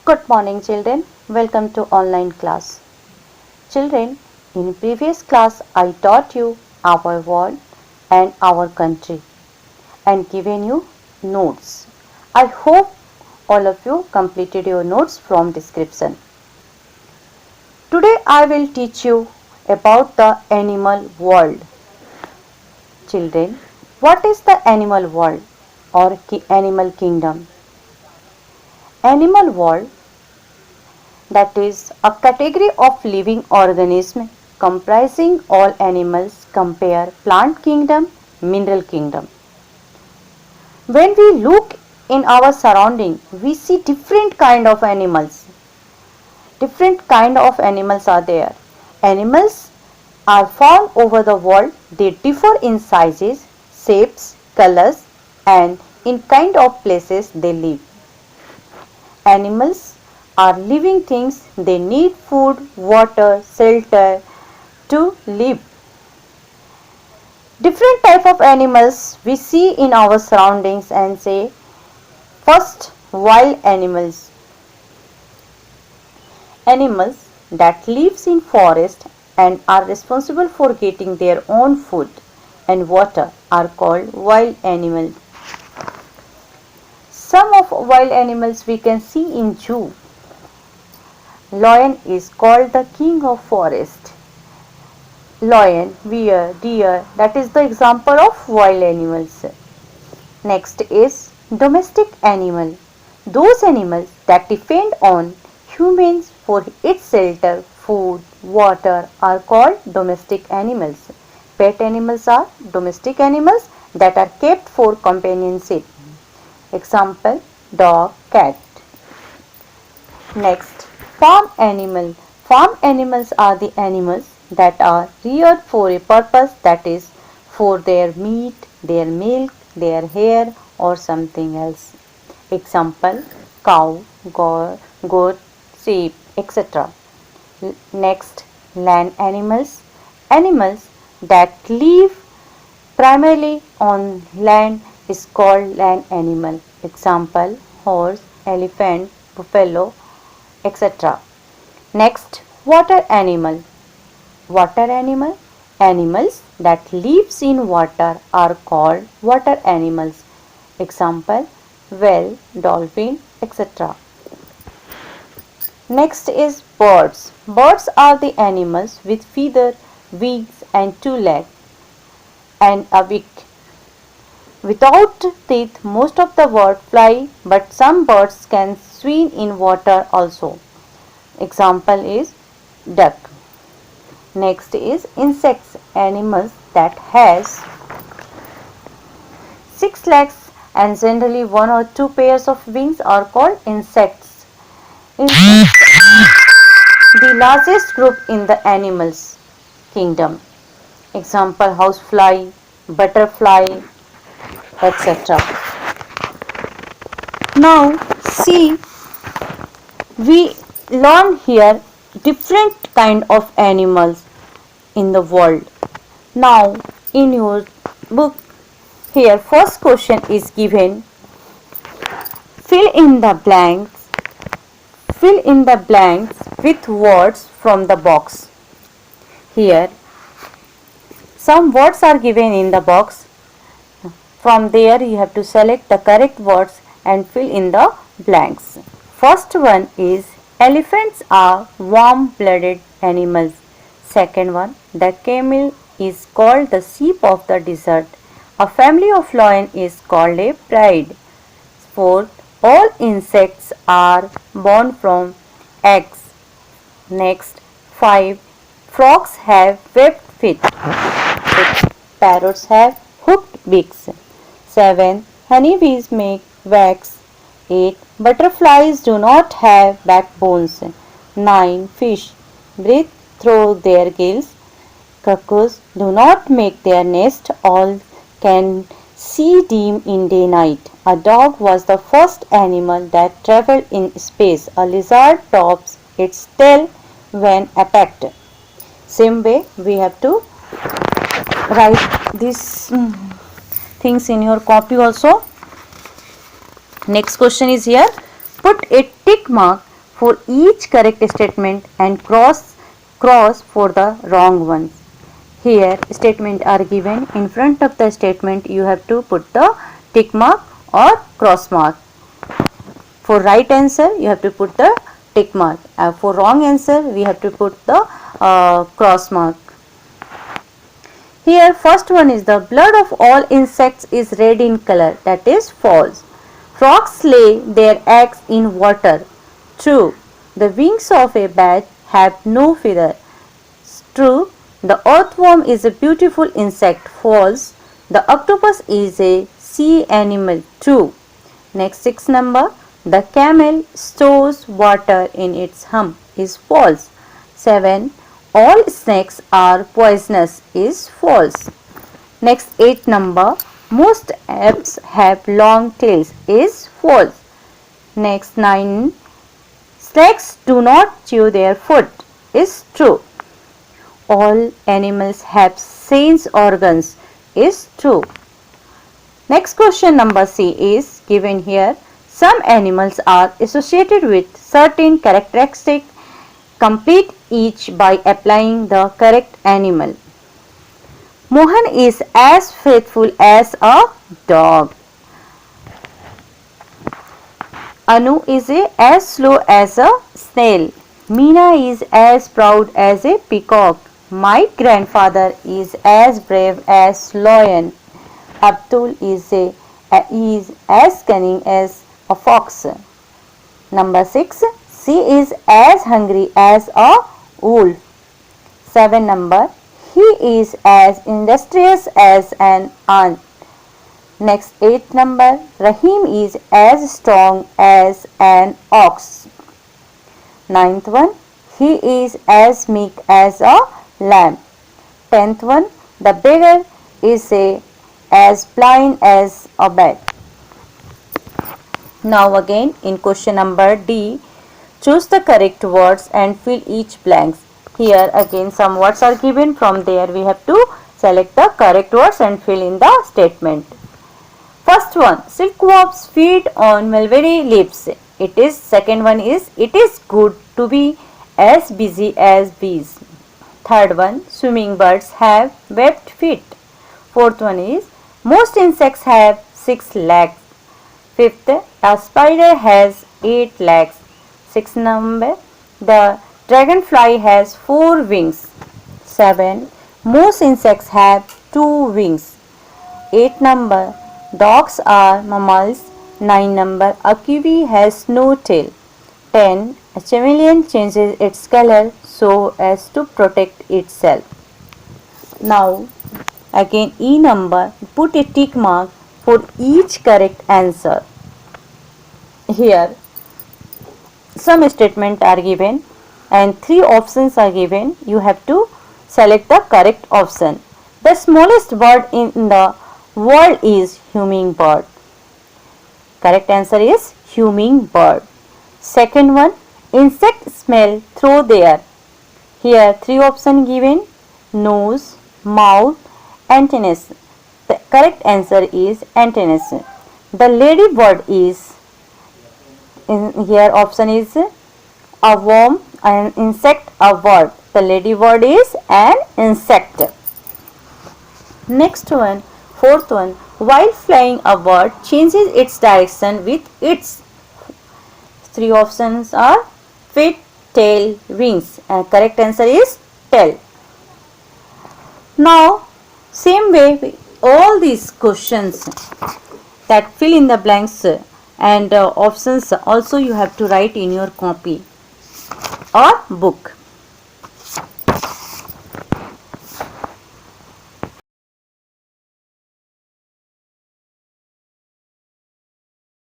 Good morning children, welcome to online class. Children, in previous class I taught you our world and our country and given you notes. I hope all of you completed your notes from description. Today I will teach you about the animal world. Children, what is the animal world or animal kingdom? Animal world, that is a category of living organism comprising all animals. Compare plant kingdom, mineral kingdom. When we look in our surrounding, we see different kind of animals. Different kind of animals are there. Animals are found over the world. They differ in sizes, shapes, colors and in kind of places they live. Animals are living things. They need food, water, shelter to live. Different type of animals we see in our surroundings and say, first, wild animals. Animals that lives in forest and are responsible for getting their own food and water are called wild animals. Some of wild animals we can see in zoo. Lion is called the king of forest. Lion, bear, deer, that is the example of wild animals. Next is domestic animal. Those animals that depend on humans for its shelter, food, water are called domestic animals. Pet animals are domestic animals that are kept for companionship. Example, dog, cat. Next, farm animal. Farm animals are the animals that are reared for a purpose, that is for their meat, their milk, their hair or something else. Example, cow, goat, sheep, etc. Next, land animals. Animals that live primarily on land is called land animal. Example, horse, elephant, buffalo, etc. Next, water animal. Water animal. Animals that lives in water are called water animals. Example, whale, dolphin, etc. Next is birds. Birds are the animals with feather, wings and two legs and a beak. Without teeth, most of the birds fly, but some birds can swim in water also. Example is duck. Next is insects. Animals that has 6 legs and generally 1 or 2 pairs of wings are called insects. Insects are the largest group in the animals kingdom. Example, housefly, butterfly, etc. Now see, we learn here different kind of animals in the world. Now in your book here first question is given. Fill in the blanks. Fill in the blanks with words from the box. Here some words are given in the box. From there you have to select the correct words and fill in the blanks. First one is elephants are warm-blooded animals. Second one, the camel is called the sheep of the desert. A family of lion is called a pride. Fourth, all insects are born from eggs. Next, 5. Frogs have webbed feet. 6. Parrots have hooked beaks. 7. Honeybees make wax. 8. Butterflies do not have backbones. 9. Fish breathe through their gills. Cuckoos do not make their nest. All can see dim in day-night. A dog was the first animal that traveled in space. A lizard tops its tail when attacked. Same way we have to write these things in your copy also. Next question is here. Put a tick mark for each correct statement and cross for the wrong ones. Here statements are given. In front of the statement you have to put the tick mark or cross mark. For right answer you have to put the tick mark. For wrong answer we have to put the cross mark. Here first one is the blood of all insects is red in color. That is false. Frogs lay their eggs in water. True. The wings of a bat have no feather. True. The earthworm is a beautiful insect. False. The octopus is a sea animal. True. Next 6 number. The camel stores water in its hump. Is false. 7. All snakes are poisonous. Is false. Next 8 number. Most apes have long tails. Is false. Next 9. Snakes do not chew their food. Is true. All animals have sense organs. Is true. Next question number C is given here. Some animals are associated with certain characteristics. Complete each by applying the correct animal. Mohan is as faithful as a dog. Anu is as slow as a snail. Meena is as proud as a peacock. My grandfather is as brave as lion. Abdul is as cunning as a fox. Number 6. She is as hungry as a wolf. 7 number. He is as industrious as an ant. Next 8 number. Rahim is as strong as an ox. 9th one. He is as meek as a lamb. 10th one. The beggar is as blind as a bat. Now again in question number D, choose the correct words and fill each blanks. Here again some words are given. From there we have to select the correct words and fill in the statement. First one, silkworms feed on mulberry leaves. It is. Second one is, it is good to be as busy as bees. Third one, swimming birds have webbed feet. Fourth one is, most insects have 6 legs. Fifth, a spider has 8 legs. Sixth number, the dragonfly has 4 wings. 7. Most insects have 2 wings. 8 number, dogs are mammals. 9 number, a kiwi has no tail. 10. A chameleon changes its color so as to protect itself. Now again E number, put a tick mark for each correct answer. Here some statements are given and 3 options are given. You have to select the correct option. The smallest bird in the world is hummingbird. Correct answer is hummingbird. Second one, insect smell through their. Here 3 options given: nose, mouth, antennas. The correct answer is antennas. The ladybird is, here option is a worm, an insect, a bird. The ladybird is an insect. Next one, fourth one, while flying a bird changes its direction with its. 3 options are feet, tail, wings. Correct answer is tail. Now same way all these questions that fill in the blanks and options also you have to write in your copy or book.